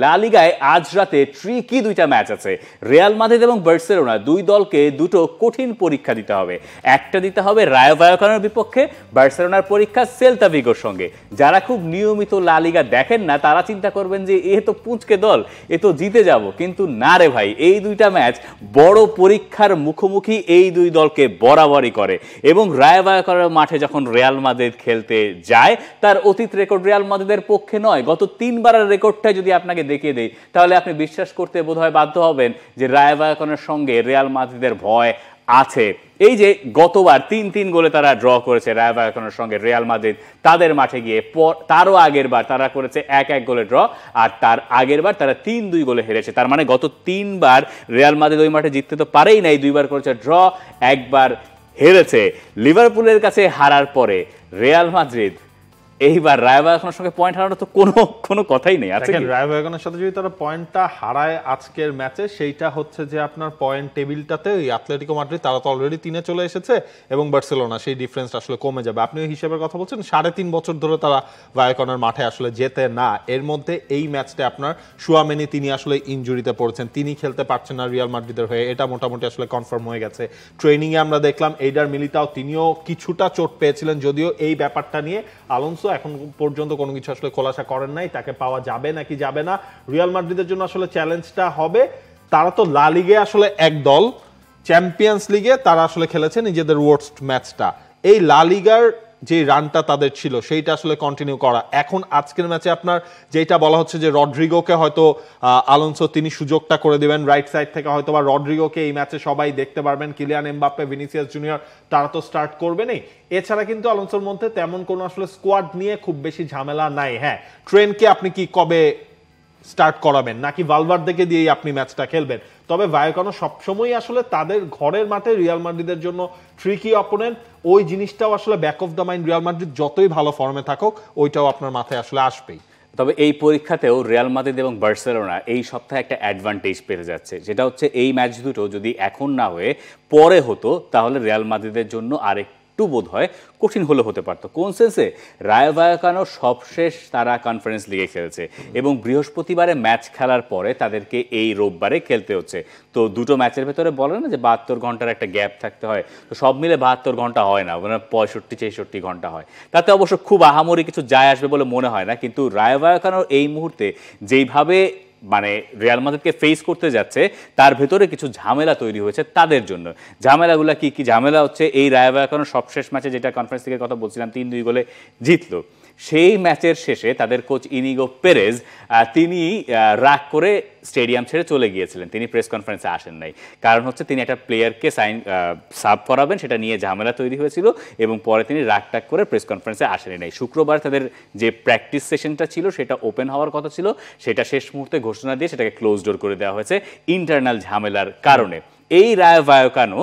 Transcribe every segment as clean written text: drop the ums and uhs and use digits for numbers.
লা লিগায় আজ রাতে ট্রিকি দুইটা ম্যাচ আছে। রিয়াল মাদ্রিদ এবং বার্সেলোনা দুই দলকে দুটো কঠিন পরীক্ষা দিতে হবে। একটা দিতে হবে রায়ো ভায়াকানোর বিপক্ষে, বার্সেলোনার পরীক্ষা সেল্তা ভিগোর সঙ্গে। যারা খুব নিয়মিত লা লিগা দেখেন না তারা চিন্তা করবেন যে এ তো পুঁচকে দল, এ তো জিতে যাব, কিন্তু না রে ভাই, এই দুইটা ম্যাচ বড় পরীক্ষার মুখোমুখি এই দুই দলকে বরাবরই করে। এবং রায়ো ভায়াকানোর মাঠে যখন রিয়াল মাদ্রিদ খেলতে যায় তার অতীত রেকর্ড রিয়াল মাদ্রিদের পক্ষে নয়, গত 3 বারের রেকর্ডটা যদি আপনাকে দেখিয়ে দেই তাহলে আপনি বিশ্বাস করতে বোধহয় বাধ্য হবেন যে রায়ো ভায়াকানোর সঙ্গে রিয়াল মাদ্রিদের ভয় আছে। এই যে গতবার 3-3 গোলে তারা ড্র করেছে রায়ো ভায়াকানোর সঙ্গে রিয়াল মাদ্রিদ তাদের মাঠে গিয়ে, তারও আগের বার তারা করেছে 1-1 গোলে ড্র, আর তার আগের বার তারা 3-2 গোলে হেরেছে। তার মানে গত 3 বার রিয়াল মাদ্রিদ ওই মাঠে জিততে তো পারেই নাই, 2 বার করেছে ড্র, একবার হেরেছে। লিভারপুলের কাছে হারার পরে রিয়াল মাদ্রিদ এইবার রায়ো ভায়াকানোর সঙ্গে পয়েন্ট হারানোর তো কোনো কথাই নেই। আছে কি রায়ো ভায়াকানোর সাথে যদি তারা পয়েন্টটা হারায় আজকের ম্যাচে, সেইটা হচ্ছে যে আপনার পয়েন্ট টেবিলটাতে ওই অ্যাটলেটিকো মাদ্রিদ তারা তো অলরেডি 3-এ চলে এসেছে এবং বার্সেলোনা সেই ডিফারেন্সটা আসলে কমে যাবে। আপনি ওই হিসেবের কথা বলছেন, 3.5 বছর ধরে তারা ভায়াকানোর মাঠে আসলে জেতে না। এর মধ্যে এই ম্যাচটা আপনার শুয়ামেনি তিনি আসলে ইনজুরিতে পড়েছেন, তিনি খেলতে পারছেন না রিয়াল মাদ্রিদের হয়ে, এটা মোটামুটি আসলে কনফার্ম হয়ে গেছে। ট্রেনিংয়ে আমরা দেখলাম এইডার মিলিতাও তিনিও কিছুটা চোট পেয়েছিলেন, যদিও এই ব্যাপারটা নিয়ে আলোনসো এখন পর্যন্ত কোনো কিছু আসলে খোলাসা করেন নাই, তাকে পাওয়া যাবে নাকি যাবে না। রিয়াল মাদ্রিদের জন্য আসলে চ্যালেঞ্জটা হবে, তারা তো লা লিগে আসলে এক দল, চ্যাম্পিয়ন্স লিগে তারা আসলে খেলেছে নিজেদের ওয়ার্স্ট ম্যাচটা। এই লা লিগার যে রানটা তাদের ছিল সেইটা আসলে কন্টিনিউ করা। এখন আজকের ম্যাচে আপনার যেটা বলা হচ্ছে যে রড্রিগোকে হয়তো আলোনসো তিনি সুযোগটা করে দিবেন রাইট সাইড থেকে, হয়তো বা রড্রিগোকে এই ম্যাচে সবাই দেখতে পারবেন। কিলিয়ান এমবাপ্পে, ভিনিসিয়াস জুনিয়র তারা তো স্টার্ট করবেনই। এছাড়া কিন্তু আলোনসোর মধ্যে তেমন কোনো আসলে স্কোয়াড নিয়ে খুব বেশি ঝামেলা নাই। হ্যাঁ, ট্রেনকে আপনি কি কবে স্টার্ট করাবেন নাকি ভালভার্দেকে দিয়েই আপনি ম্যাচটা খেলবেন, তবে ভায়াকানো সবসময় আসলে তাদের ঘরের মাঠে রিয়াল মাদ্রিদের জন্য ট্রিকি অপোনেন্ট। ওই জিনিসটাও আসলে back of the mind, Real Madrid যতই ভালো ফর্মে থাকুক ওইটাও আপনার মাথায় আসলে আসবেই। তবে এই পরীক্ষাতেও রিয়াল মাদ্রিদ এবং বার্সেলোনা এই সপ্তাহে একটা অ্যাডভান্টেজ পেয়ে যাচ্ছে, যেটা হচ্ছে এই ম্যাচ দুটো যদি এখন না হয়ে পরে হতো তাহলে রিয়াল মাদ্রিদের জন্য আরেকটু বোধ হয় কঠিন হতে পারতো। কোন সেন্সে? রায়ো ভায়াকানো সবশেষ তারা কনফারেন্স লিগে খেলেছে এবং বৃহস্পতিবারে ম্যাচ খেলার পরে তাদেরকে এই রোববারে খেলতে হচ্ছে। তো দুটো ম্যাচের ভেতরে বলে না যে 72 ঘন্টার একটা গ্যাপ থাকতে হয়, তো সব মিলে 72 ঘন্টা হয় না, মানে 65-66 ঘন্টা হয়। তাতে অবশ্য খুব আহামরি কিছু যায় আসবে বলে মনে হয় না, কিন্তু রায়ো ভায়াকানোর এই মুহূর্তে যেইভাবে মানে রিয়াল মাদ্রিদকে ফেস করতে যাচ্ছে তার ভেতরে কিছু ঝামেলা তৈরি হয়েছে তাদের জন্য। ঝামেলাগুলো কি কি? ঝামেলা হচ্ছে এই রায়ো ভায়াকানোর সবশেষ ম্যাচে যেটা কনফারেন্স লিগের কথা বলছিলাম 3-2 গোলে জিতলো, সেই ম্যাচের শেষে তাদের কোচ ইনিগো পেরেজ তিনি রাগ করে স্টেডিয়াম ছেড়ে চলে গিয়েছিলেন, তিনি প্রেস কনফারেন্সে আসেন নাই। কারণ হচ্ছে তিনি একটা প্লেয়ারকে সাব করাবেন, সেটা নিয়ে ঝামেলা তৈরি হয়েছিল এবং পরে তিনি রাগ টাগ করে প্রেস কনফারেন্সে আসেনি নাই। শুক্রবার তাদের যে প্র্যাকটিস সেশনটা ছিল সেটা ওপেন হওয়ার কথা ছিল, সেটা শেষ মুহূর্তে ঘোষণা দিয়ে সেটাকে ক্লোজ ডোর করে দেওয়া হয়েছে ইন্টারনাল ঝামেলার কারণে। এই রায়ো ভায়াকানো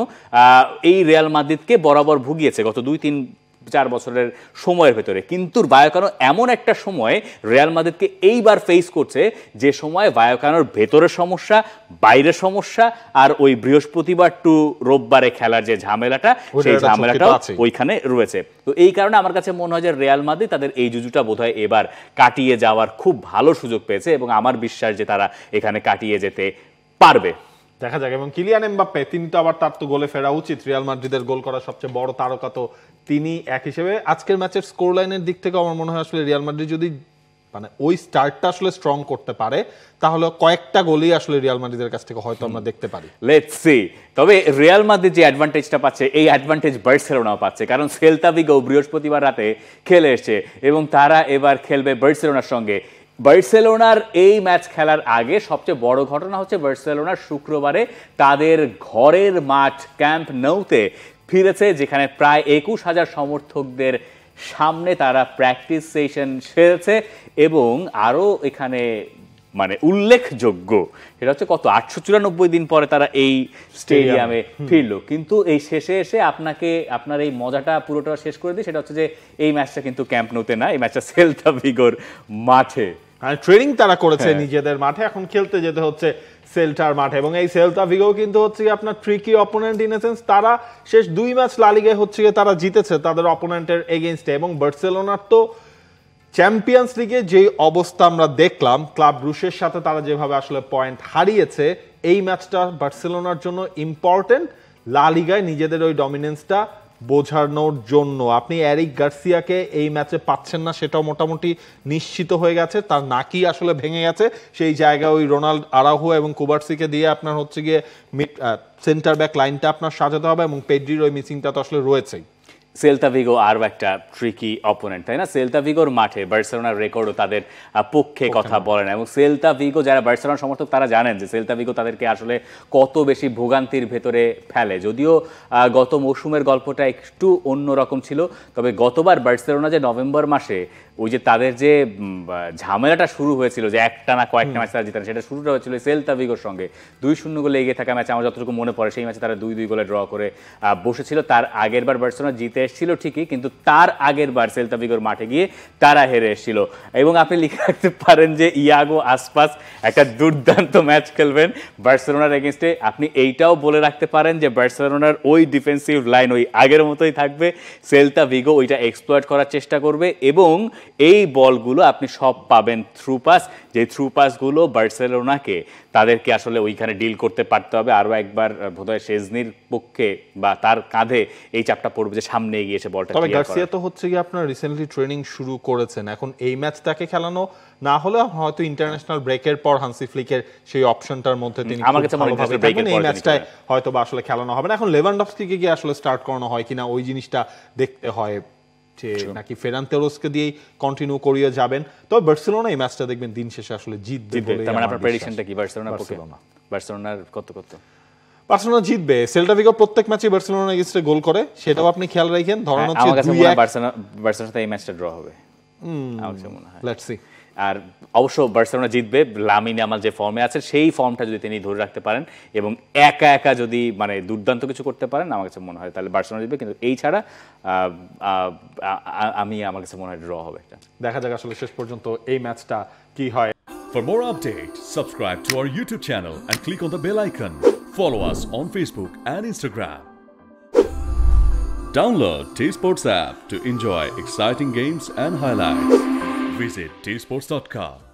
এই রিয়াল মাদ্রিদকে বরাবর ভুগিয়েছে গত 2-3-4 বছরের সময়ের ভেতরে, কিন্তু ভায়াকানো এমন একটা সময় রিয়াল মাদ্রিদকে এইবার ফেস করছে যে সময় ভায়াকানোর ভেতরের সমস্যা, বাইরের সমস্যা, আর ওই বৃহস্পতিবার টু রোববারে খেলার যে ঝামেলাটা সেই ঝামেলাটা ওইখানে রয়েছে। তো এই কারণে আমার কাছে মনে হয় যে রিয়াল মাদ্রিদ তাদের এই জুজুটা বোধহয় এবার কাটিয়ে যাওয়ার খুব ভালো সুযোগ পেয়েছে এবং আমার বিশ্বাস যে তারা এখানে কাটিয়ে যেতে পারবে। দেখা যাক। এবং কিলিয়ান এমবাপ্পে তিনি তো আবার, তার তো গোলে ফেরা উচিত, রিয়াল মাদ্রিদের গোল করা সবচেয়ে বড় তারকা তো তিনি এক হিসেবে। আজকের ম্যাচের স্কোর লাইনের দিক থেকে আমার মনে হয় আসলে রিয়াল মাদ্রিদ যদি মানে ওই স্টার্টটা আসলে স্ট্রং করতে পারে তাহলে কয়েকটা গোলই আসলে রিয়াল মাদ্রিদের কাছ থেকে হয়তো আমরা দেখতে পারি। Let's see. তবে রিয়াল মাদ্রিদ যে অ্যাডভান্টেজটা পাচ্ছে এই অ্যাডভান্টেজ বার্সেলোনাও পাচ্ছে, কারণ সেল্তা ভিগো বৃহস্পতিবার রাতে খেলে এসেছে এবং তারা এবার খেলবে বার্সেলোনার সঙ্গে। বার্সেলোনার এই ম্যাচ খেলার আগে সবচেয়ে বড় ঘটনা হচ্ছে বার্সেলোনার শুক্রবারে তাদের ঘরের মাঠ ক্যাম্প নৌতে ফিরেছে, যেখানে প্রায় 21,000 সমর্থকদের সামনে তারা প্র্যাকটিস সেশন সেরেছে এবং আরও এখানে মানে উল্লেখযোগ্য সেটা হচ্ছে কত 894 দিন পরে তারা এই স্টেডিয়ামে ফিরলো। কিন্তু এই শেষে এসে আপনার এই মজাটা পুরোটা শেষ করে দিই, সেটা হচ্ছে যে এই ম্যাচটা কিন্তু ক্যাম্প নৌতে না, এই ম্যাচটা সেল্তা ভিগোর মাঠে ট্রেনিং তারা করেছে নিজেদের মাঠে, এখন খেলতে যেতে হচ্ছে সেল্টার মাঠে। এবং এই সেল্তা ভিগো কিন্তু হচ্ছে আপনার tricky opponent in a sense, তারা শেষ 2 ম্যাচ লা লিগায় হচ্ছে তারা জিতেছে তাদের অপোনেন্টের এগেইনস্টে। এবং বার্সেলোনার তো চ্যাম্পিয়ন্স লিগে যে অবস্থা আমরা দেখলাম, ক্লাব ব্রুশের সাথে তারা যেভাবে আসলে পয়েন্ট হারিয়েছে, এই ম্যাচটা বার্সেলোনার জন্য ইম্পর্টেন্ট লা লিগায় নিজেদের ওই ডমিনেন্সটা বোঝানোর জন্য। আপনি এরিক গার্সিয়াকে এই ম্যাচে পাচ্ছেন না, সেটাও মোটামুটি নিশ্চিত হয়ে গেছে, তার নাকি আসলে ভেঙে গেছে। সেই জায়গায় ওই রোনাল্ড আরাউহো এবং কুবার্সিকে দিয়ে আপনার হচ্ছে গিয়ে মিড সেন্টার ব্যাক লাইনটা আপনার সাজাতে হবে, এবং পেড্রির ওই মিসিংটা তো আসলে রয়েছেই। সেল্তা ভিগো আরও একটা ট্রিকি অপোনেন্ট, তাই না? সেল্তা ভিগোর মাঠে বার্সেলোনার রেকর্ডও তাদের পক্ষে কথা বলে না, এবং সেল্তা ভিগো যারা বার্সেলোনার সমর্থক তারা জানেন যে সেল্তা ভিগো তাদেরকে আসলে কত বেশি ভোগান্তির ভেতরে ফেলে। যদিও গত মৌসুমের গল্পটা একটু অন্যরকম ছিল, তবে গতবার বার্সেলোনা যে নভেম্বর মাসে ওই যে তাদের যে ঝামেলাটা শুরু হয়েছিল, যে একটানা কয়েকটা ম্যাচ তারা জিতেন, সেটা শুরুটা হয়েছিল সেল্তা ভিগোর সঙ্গে 2-0 গোলে এগিয়ে থাকা ম্যাচে। আমার যতটুকু মনে পড়ে সেই ম্যাচে তারা 2-2 গোলে ড্র করে বসেছিল। তার আগের বার বার্সেলোনা জিতে এসেছিল ঠিকই, কিন্তু তার আগের বার সেল্তা ভিগোর মাঠে গিয়ে তারা হেরে এসেছিল। এবং আপনি লিখে রাখতে পারেন যে ইয়াগো আসপাস একটা দুর্দান্ত ম্যাচ খেলবেন বার্সেলোনার এগেনস্টে। আপনি এইটাও বলে রাখতে পারেন যে বার্সেলোনার ওই ডিফেন্সিভ লাইন ওই আগের মতোই থাকবে, সেল্তা ভিগো ওইটা এক্সপ্লয়েট করার চেষ্টা করবে, এবং এই বলগুলো আপনি সব পাবেন থ্রু পাস, যে থ্রু পাসগুলো বার্সেলোনাকে তাদেরকে আসলে ওইখানে ডিল করতে পারতে হবে। আরও একবার বোধহয় শেজনির পক্ষে বা তার কাঁধে এই চাপটা পড়বে যে সামনে এগিয়ে এসে বলটা। তবে গার্সিয়া তো হচ্ছে কি আপনার রিসেন্টলি ট্রেনিং শুরু করেছেন, এখন এই ম্যাচ তাকে খেলানো না হলে হয়তো ইন্টারন্যাশনাল ব্রেকের পর হান্সি ফ্লিকের সেই অপশনটার মধ্যে তিনি আমার কাছে মনে হয় এই ম্যাচটায় হয়তো বা আসলে খেলানো হবে না। এখন লেভানডফস্কিকে গিয়ে আসলে স্টার্ট করানো হয় কিনা ওই জিনিসটা দেখতে হয়, যে নাকি ফেরান তেরোসকে দিয়েই কন্টিনিউ করিয়ে যাবেন। তবে বার্সেলোনা এই ম্যাচটা দেখবেন দিন শেষে আসলে জিতবে বলে। তার মানে আপনার প্রেডিকশনটা কি বার্সেলোনার কত? বার্সেলোনা জিতবে। সেল্টা ভিগো প্রত্যেক ম্যাচে বার্সেলোনার এগেইনস্টে গোল করে, সেটাও আপনি খেয়াল রাখেন। ধরেন হচ্ছে বার্সেলোনা এই ম্যাচটা ড্র হবে, আমার কাছে মনে হয়। Let's see. আর অবশ্য বার্সেলোনা জিতবে। লামিন ইয়ামাল যে ফর্মে আছে সেই ফর্মটা যদি তিনি ধরে রাখতে পারেন এবং একা একা যদি মানে দুর্দান্ত কিছু করতে পারেন, আমার কাছে মনে হয় তাহলে বার্সেলোনা জিতবে। কিন্তু এই ছাড়া আমার কাছে মনে হয় ড্র হবে। দেখা যাক আসলে শেষ পর্যন্ত এই ম্যাচটা কি হয়। For more updates, subscribe to our YouTube channel and click on the bell icon. Follow us on Facebook and Instagram. Download T-Sports app to enjoy exciting games and highlights. Visit tsports.com.